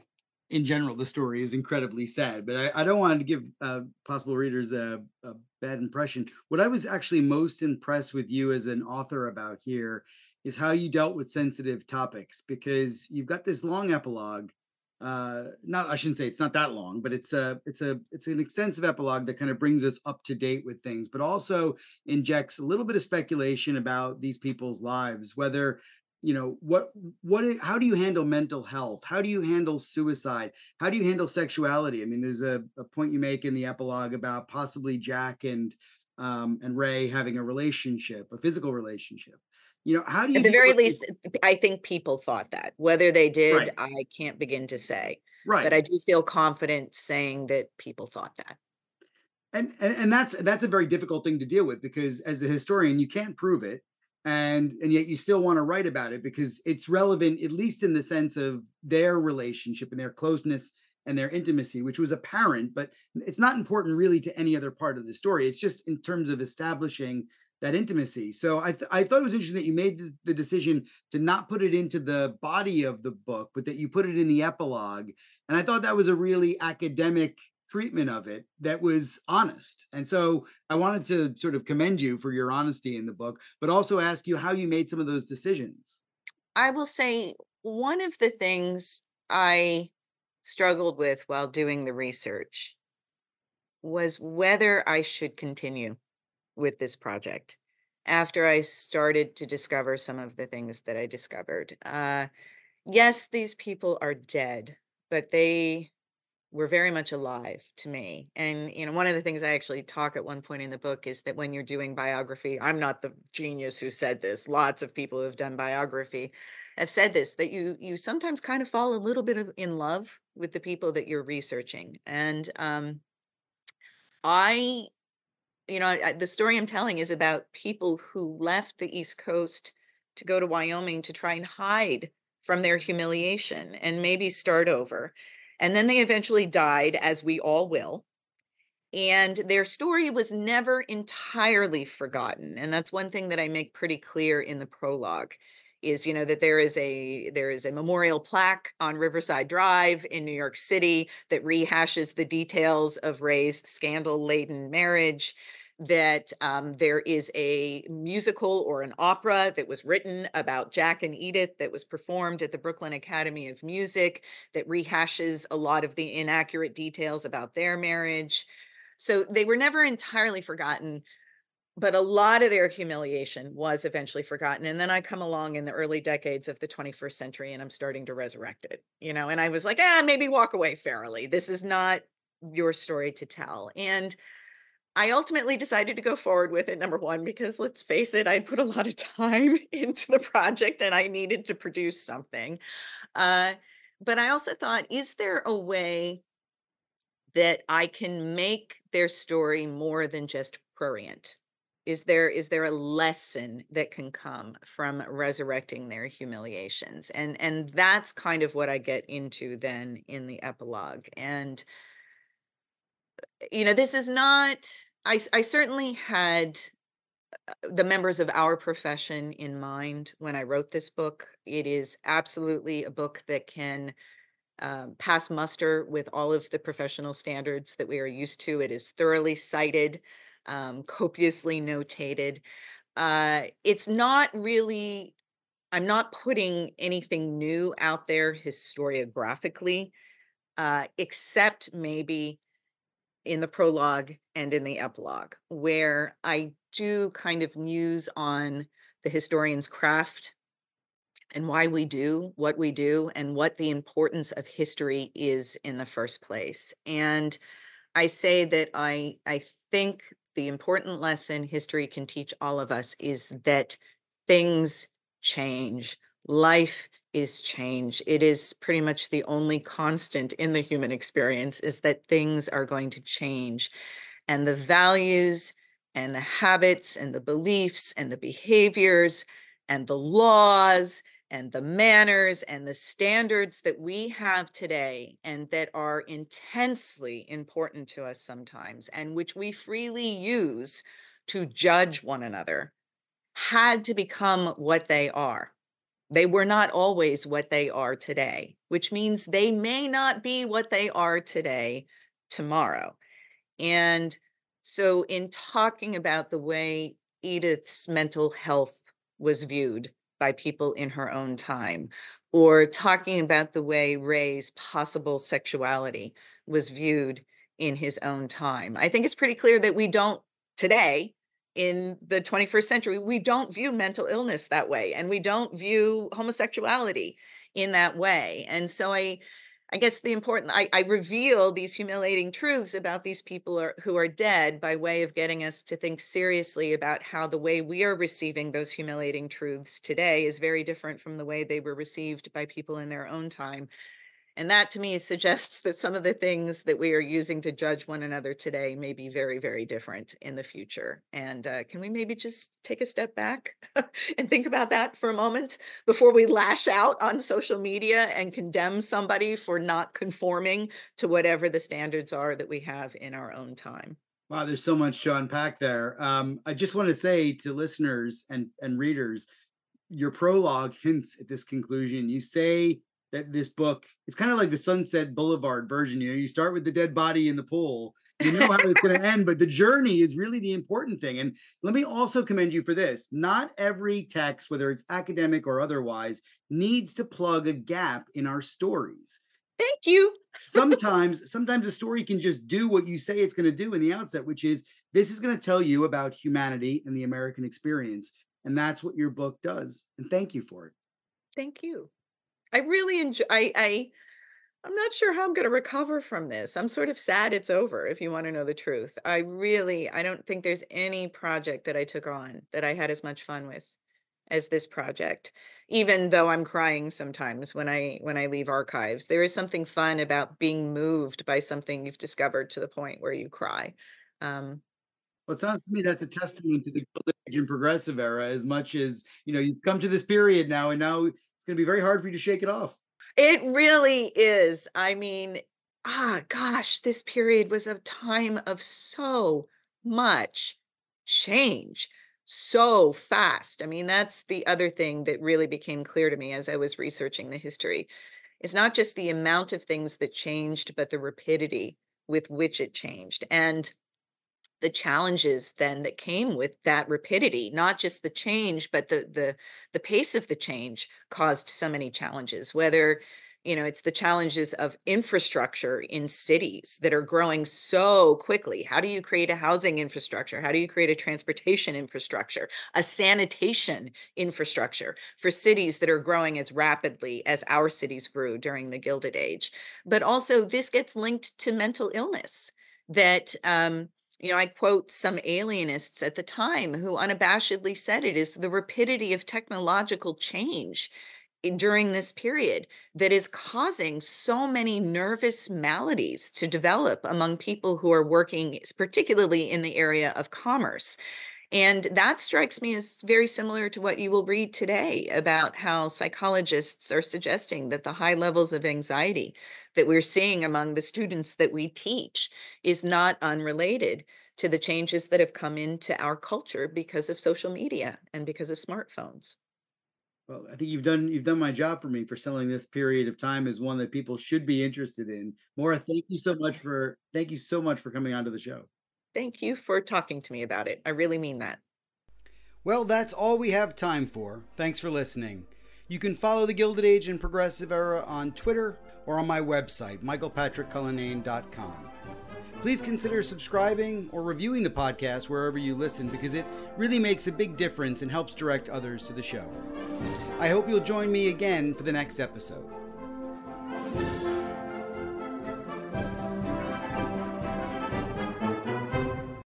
in general, the story is incredibly sad, but I don't want to give possible readers a bad impression. What I was actually most impressed with you as an author about here is how you dealt with sensitive topics, because you've got this long epilogue. Not, I shouldn't say it's not that long, but it's an extensive epilogue that kind of brings us up to date with things, but also injects a little bit of speculation about these people's lives, whether how do you handle mental health? How do you handle suicide? How do you handle sexuality? I mean, there's a point you make in the epilogue about possibly Jack and Ray having a relationship, a physical relationship. How do you At the deal very with this? least, I think people thought that. Whether they did, Right, I can't begin to say. But right. I do feel confident saying that people thought that. And that's a very difficult thing to deal with, because as a historian you can't prove it, and yet you still want to write about it because it's relevant, at least in the sense of their relationship and their closeness and their intimacy, which was apparent, but it's not important really to any other part of the story. It's just in terms of establishing that intimacy. So I thought it was interesting that you made the decision to not put it into the body of the book, but that you put it in the epilogue. And I thought that was a really academic treatment of it that was honest. And so I wanted to sort of commend you for your honesty in the book, but also ask you how you made some of those decisions. I will say one of the things I struggled with while doing the research was whether I should continue with this project after I started to discover some of the things that I discovered. Yes, these people are dead, but they were very much alive to me. And, one of the things I actually talk at one point in the book is that when you're doing biography, I'm not the genius who said this. Lots of people who have done biography have said this, that you sometimes kind of fall a little bit in love with the people that you're researching. And I the story I'm telling is about people who left the East Coast to go to Wyoming to try and hide from their humiliation and maybe start over. And then they eventually died, as we all will. And their story was never entirely forgotten. And that's one thing that I make pretty clear in the prologue is, that there is a memorial plaque on Riverside Drive in New York City that rehashes the details of Ray's scandal-laden marriage, that there is a musical or an opera that was written about Jack and Edith that was performed at the Brooklyn Academy of Music that rehashes a lot of the inaccurate details about their marriage. So they were never entirely forgotten, but a lot of their humiliation was eventually forgotten. And then I come along in the early decades of the 21st century and I'm starting to resurrect it, and I was like, maybe walk away, Farrelly. This is not your story to tell. And I ultimately decided to go forward with it, number one, because let's face it, I put a lot of time into the project and I needed to produce something. Uh, but I also thought, is there a way that I can make their story more than just prurient? Is there a lesson that can come from resurrecting their humiliations? And that's kind of what I get into then in the epilogue. And this is not I certainly had the members of our profession in mind when I wrote this book. It is absolutely a book that can pass muster with all of the professional standards that we are used to. It is thoroughly cited, copiously notated. It's not really, I'm not putting anything new out there historiographically, except maybe in the prologue and in the epilogue, where I do kind of muse on the historian's craft and why we do what we do and what the importance of history is in the first place. And I say that I think the important lesson history can teach all of us is that things change. Life is change. It is pretty much the only constant in the human experience is that things are going to change. And the values and the habits and the beliefs and the behaviors and the laws and the manners and the standards that we have today and that are intensely important to us sometimes and which we freely use to judge one another had to become what they are. They were not always what they are today, which means they may not be what they are today tomorrow. And so, in talking about the way Edith's mental health was viewed by people in her own time, or talking about the way Ray's possible sexuality was viewed in his own time, I think it's pretty clear that we don't today, in the 21st century, we don't view mental illness that way, and we don't view homosexuality in that way. And so, I guess I reveal these humiliating truths about these people who are dead by way of getting us to think seriously about how the way we are receiving those humiliating truths today is very different from the way they were received by people in their own time. And that to me suggests that some of the things that we are using to judge one another today may be very, very different in the future. And can we maybe just take a step back and think about that for a moment before we lash out on social media and condemn somebody for not conforming to whatever the standards are that we have in our own time? Wow, there's so much to unpack there. I just want to say to listeners and readers, your prologue hints at this conclusion. You say that this book, it's kind of like the Sunset Boulevard version. You start with the dead body in the pool. You know how it's going to end, but the journey is really the important thing. And let me also commend you for this. Not every text, whether it's academic or otherwise, needs to plug a gap in our stories. Thank you. Sometimes a story can just do what you say it's going to do in the outset, which is this is going to tell you about humanity and the American experience. And that's what your book does. And thank you for it. Thank you. I really enjoy. I'm not sure how I'm going to recover from this. I'm sort of sad it's over, if you want to know the truth. I don't think there's any project that I took on that I had as much fun with as this project. Even though I'm crying sometimes when I leave archives, there is something fun about being moved by something you've discovered to the point where you cry. Well, it sounds to me that's a testament to the Gilded Age and Progressive era, as much as you've come to this period now, and now it's going to be very hard for you to shake it off. It really is. I mean, gosh, this period was a time of so much change so fast. I mean, that's the other thing that really became clear to me as I was researching the history. It's not just the amount of things that changed, but the rapidity with which it changed. And the challenges then that came with that rapidity, not just the change, but the pace of the change caused so many challenges, whether it's the challenges of infrastructure in cities that are growing so quickly. How do you create a housing infrastructure? How do you create a transportation infrastructure, a sanitation infrastructure for cities that are growing as rapidly as our cities grew during the Gilded Age? But also this gets linked to mental illness that, I quote some alienists at the time who unabashedly said it is the rapidity of technological change during this period that is causing so many nervous maladies to develop among people who are working, particularly in the area of commerce. And that strikes me as very similar to what you will read today about how psychologists are suggesting that the high levels of anxiety that we're seeing among the students that we teach is not unrelated to the changes that have come into our culture because of social media and because of smartphones. Well, I think you've done my job for me for selling this period of time as one that people should be interested in. Maura, thank you so much for coming onto the show. Thank you for talking to me about it. I really mean that. Well, that's all we have time for. Thanks for listening. You can follow the Gilded Age and Progressive Era on Twitter or on my website, michaelpatrickcullinane.com. Please consider subscribing or reviewing the podcast wherever you listen, because it really makes a big difference and helps direct others to the show. I hope you'll join me again for the next episode.